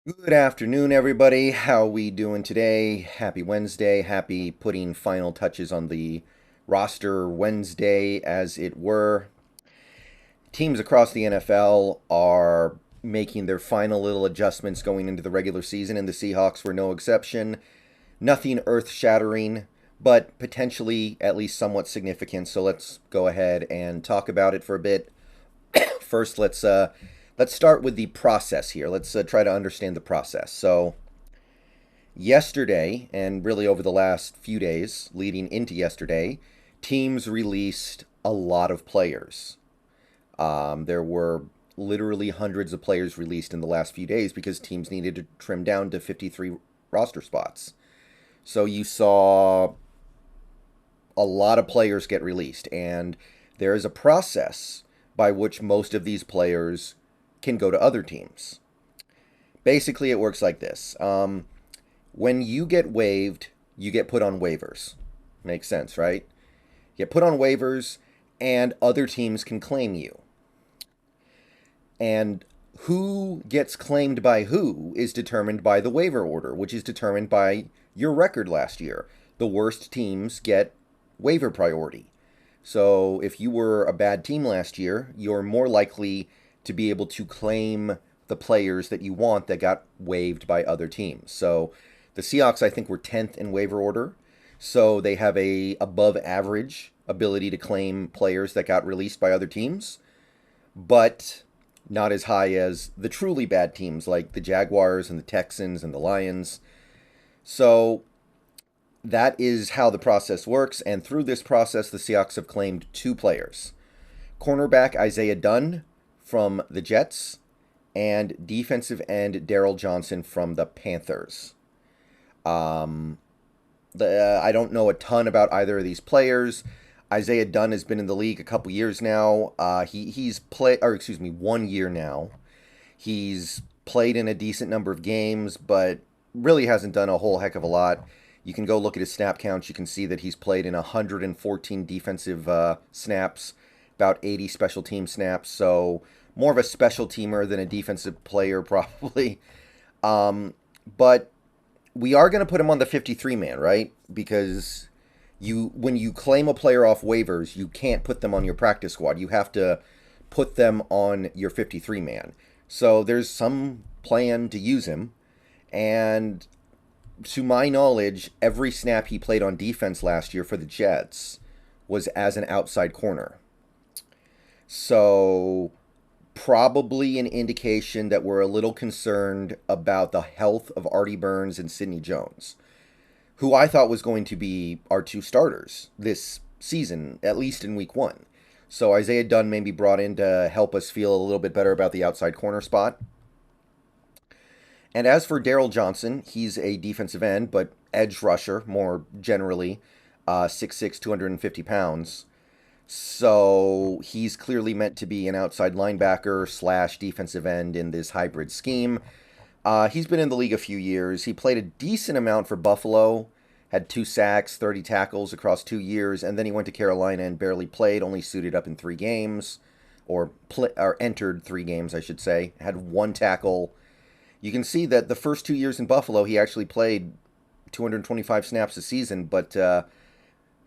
Good afternoon, everybody. How we doing today? Happy Wednesday. Happy putting final touches on the roster Wednesday, as it were. Teams across the NFL are making their final little adjustments going into the regular season, and the Seahawks were no exception. Nothing earth shattering, but potentially at least somewhat significant. So let's go ahead and talk about it for a bit. First, let's start with the process here. Let's try to understand the process. So, yesterday, and really over the last few days leading into yesterday, teams released a lot of players. There were literally hundreds of players released in the last few days because teams needed to trim down to 53 roster spots. So you saw a lot of players get released, and there is a process by which most of these players can go to other teams. Basically, it works like this. When you get waived, you get put on waivers. Makes sense, right? You get put on waivers, and other teams can claim you. And who gets claimed by who is determined by the waiver order, which is determined by your record last year. The worst teams get waiver priority. So if you were a bad team last year, you're more likely to be able to claim the players that you want that got waived by other teams. So the Seahawks, I think, were 10th in waiver order. So they have a above average ability to claim players that got released by other teams, but not as high as the truly bad teams like the Jaguars and the Texans and the Lions. So that is how the process works. And through this process, the Seahawks have claimed two players: cornerback Isaiah Dunn from the Jets and defensive end Darryl Johnson from the Panthers. Um, I don't know a ton about either of these players. Isaiah Dunn has been in the league a couple years now. He's played, or excuse me, 1 year now. He's played in a decent number of games, but really hasn't done a whole heck of a lot. You can go look at his snap counts. You can see that he's played in 114 defensive snaps, about 80 special team snaps. So more of a special teamer than a defensive player, probably. But we are going to put him on the 53 man, right? Because when you claim a player off waivers, you can't put them on your practice squad. You have to put them on your 53 man. So there's some plan to use him, and to my knowledge, every snap he played on defense last year for the Jets was as an outside corner. So probably an indication that we're a little concerned about the health of Artie Burns and Sidney Jones, who I thought was going to be our two starters this season, at least in week one. So Isaiah Dunn may be brought in to help us feel a little bit better about the outside corner spot. And as for Darryl Johnson, he's a defensive end, but edge rusher more generally, 6'6", 250 pounds. So he's clearly meant to be an outside linebacker slash defensive end in this hybrid scheme. He's been in the league a few years. He played a decent amount for Buffalo, had 2 sacks, 30 tackles across 2 years, and then he went to Carolina and barely played, only suited up in 3 games, or entered 3 games, I should say. Had 1 tackle. You can see that the first 2 years in Buffalo, he actually played 225 snaps a season, but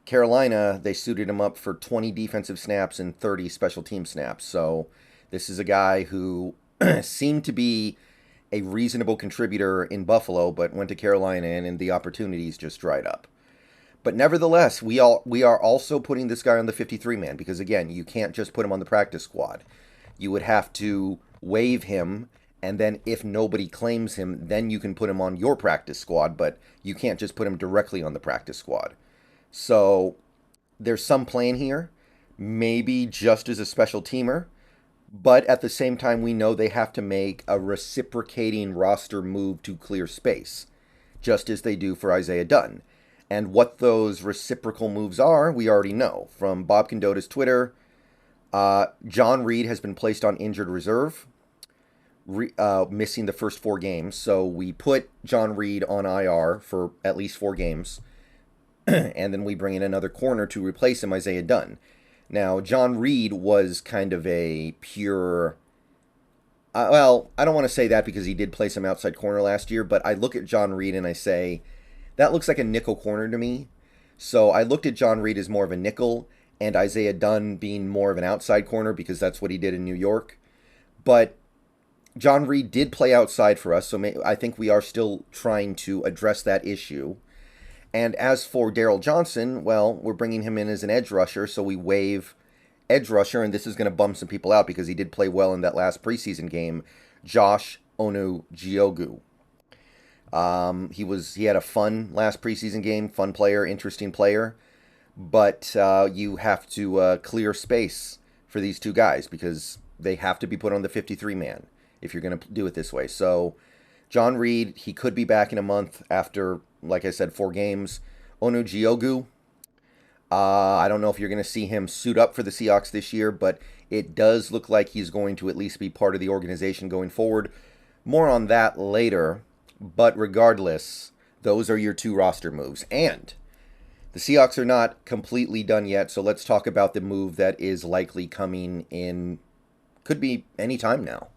Carolina, they suited him up for 20 defensive snaps and 30 special team snaps. So this is a guy who seemed to be a reasonable contributor in Buffalo, but went to Carolina and the opportunities just dried up. But nevertheless, we are also putting this guy on the 53 man because again, you can't just put him on the practice squad. You would have to waive him, and then if nobody claims him, then you can put him on your practice squad, but you can't just put him directly on the practice squad. So there's some plan here, maybe just as a special teamer, but at the same time, we know they have to make a reciprocating roster move to clear space, just as they do for Isaiah Dunn. And what those reciprocal moves are, we already know. From Bob Condotta's Twitter, John Reid has been placed on injured reserve, missing the first 4 games. So we put John Reid on IR for at least 4 games, and then we bring in another corner to replace him, Isaiah Dunn. Now, John Reid was kind of a pure Well, I don't want to say that because he did play some outside corner last year, but I look at John Reid and I say, that looks like a nickel corner to me. So I looked at John Reid as more of a nickel and Isaiah Dunn being more of an outside corner because that's what he did in New York. But John Reid did play outside for us, so I think we are still trying to address that issue. And as for Darryl Johnson, well, we're bringing him in as an edge rusher, so we waive edge rusher, and this is going to bum some people out because he did play well in that last preseason game, Josh Onujiogu. He had a fun last preseason game, fun player, interesting player, but you have to clear space for these two guys because they have to be put on the 53-man if you're going to do it this way. So John Reid, he could be back in a month after, like I said, 4 games. Onujiogu, I don't know if you're going to see him suit up for the Seahawks this year, but it does look like he's going to at least be part of the organization going forward. More on that later, but regardless, those are your 2 roster moves. And the Seahawks are not completely done yet, so let's talk about the move that is likely coming in, could be any time now.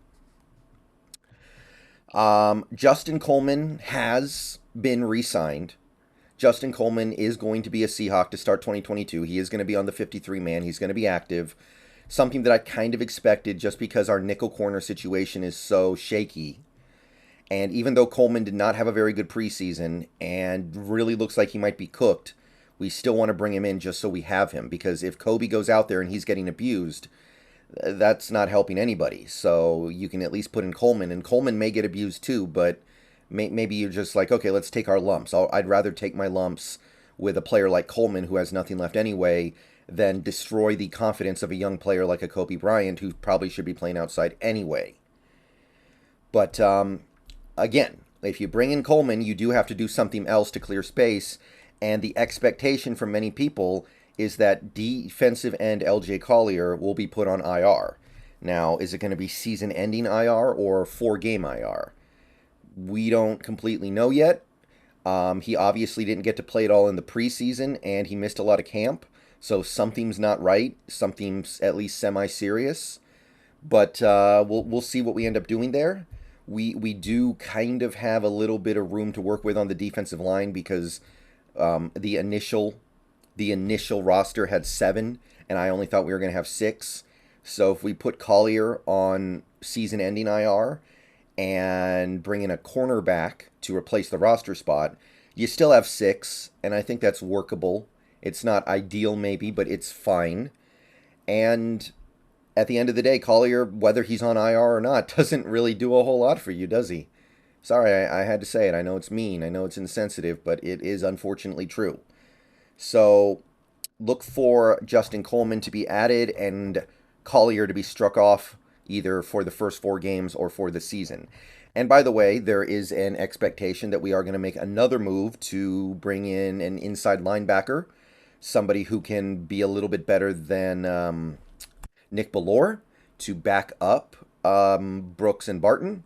Justin Coleman has been re-signed. Justin Coleman is going to be a Seahawk to start 2022. He is going to be on the 53-man. He's going to be active. Something that I kind of expected just because our nickel corner situation is so shaky. And even though Coleman did not have a very good preseason and really looks like he might be cooked, we still want to bring him in just so we have him. Because if Kobe goes out there and he's getting abused, that's not helping anybody. So you can at least put in Coleman, and Coleman may get abused too, but maybe you're just like, okay, let's take our lumps. I'd rather take my lumps with a player like Coleman who has nothing left anyway than destroy the confidence of a young player like a Kobe Bryant who probably should be playing outside anyway. But again, if you bring in Coleman, you do have to do something else to clear space, and the expectation from many people is that defensive end LJ Collier will be put on IR. Now, is it going to be season-ending IR or 4-game IR? We don't completely know yet. He obviously didn't get to play it all in the preseason, and he missed a lot of camp, so something's not right. Something's at least semi-serious. But we'll see what we end up doing there. We do kind of have a little bit of room to work with on the defensive line because the initial roster had 7, and I only thought we were going to have 6. So if we put Collier on season-ending IR and bring in a cornerback to replace the roster spot, you still have 6, and I think that's workable. It's not ideal maybe, but it's fine. And at the end of the day, Collier, whether he's on IR or not, doesn't really do a whole lot for you, does he? Sorry, I had to say it. I know it's mean. I know it's insensitive, but it is unfortunately true. So look for Justin Coleman to be added and Collier to be struck off either for the first 4 games or for the season. And by the way, there is an expectation that we are going to make another move to bring in an inside linebacker, somebody who can be a little bit better than Nick Bellore to back up Brooks and Barton.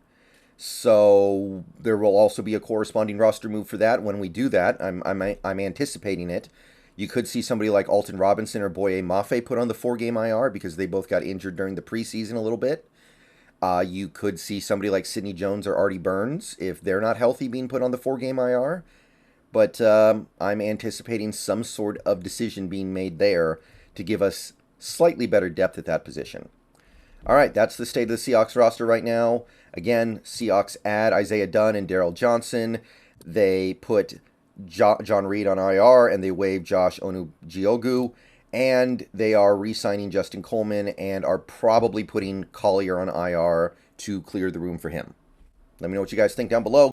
So there will also be a corresponding roster move for that. When we do that, I'm anticipating it. You could see somebody like Alton Robinson or Boye Mafe put on the 4-game IR because they both got injured during the preseason a little bit. You could see somebody like Sidney Jones or Artie Burns, if they're not healthy, being put on the 4-game IR. But I'm anticipating some sort of decision being made there to give us slightly better depth at that position. All right, that's the state of the Seahawks roster right now. Again, Seahawks add Isaiah Dunn and Darryl Johnson. They put John Reid on IR, and they waive Josh Onujiogu. And they are re-signing Justin Coleman and are probably putting Collier on IR to clear the room for him. Let me know what you guys think down below.